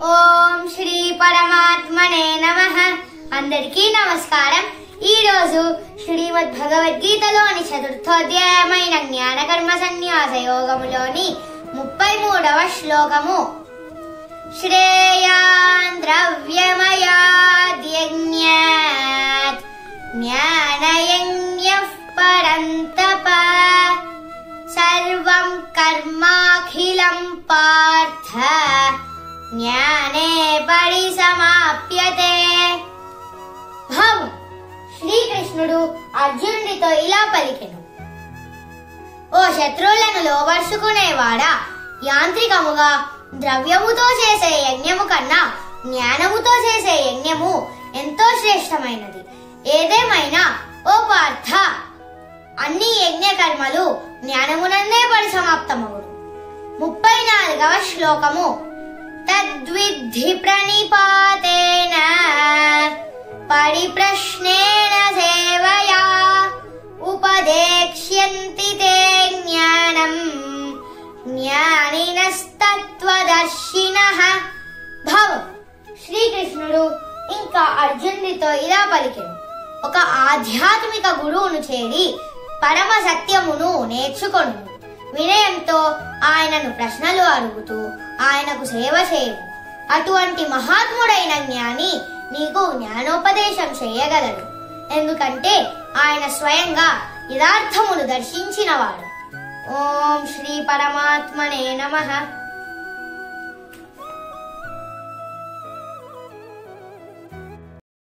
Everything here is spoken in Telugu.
ఓం శ్రీ పరమాత్మనే నమః. అందరికీ నమస్కారం. ఈ రోజు శ్రీమద్ భగవద్గీతలోని చతుర్థోధ్యాయమైన జ్ఞానకర్మ సన్యాస యోగములోని 33వ శ్లోకము. శ్రేయాన్ ద్రవ్యమయాద్యజ్ఞాత్ జ్ఞానయజ్ఞః పరంతప సర్వం కర్మాఖిలం పార్థ జ్ఞానే పరిసమాప్యతే. భావం: శ్రీకృష్ణుడు అర్జునుడితో ఇలా పలికెను: ఓ శత్రువులను లోబర్చుకునేవాడా, యాంత్రికముగా ద్రవ్యముతో చేసే యజ్ఞము కన్నా జ్ఞానముతో చేసే యజ్ఞము ఎంతో శ్రేష్టమైనది. ఏదేమైనా ఓ పార్థ, అన్ని యజ్ఞ కర్మలు జ్ఞానమునందే పరిసమాప్తమగును. 34వ శ్లోకము. తద్విద్ధి ప్రణిపాతేన పరిప్రశ్నేన సేవయా ఉపదేక్ష్యంతి తే జ్ఞానం జ్ఞానినస్తత్వదర్శినః. భావం: శ్రీకృష్ణుడు ఇంకా అర్జునుడితో ఇలా పలికెను: ఒక ఆధ్యాత్మిక గురువును చేరి పరమ సత్యమును నేర్చుకొను. వినయంతో ఆయనను ప్రశ్నలు అడుగుతూ ఆయనకు సేవ చేయు. అటువంటి మహాత్ముడైన జ్ఞాని నీకు జ్ఞానోపదేశం చేయగలడు. ఎందుకంటే ఆయన స్వయంగా యథార్థమును దర్శించినవాడు. ఓం శ్రీ పరమాత్మనే నమః.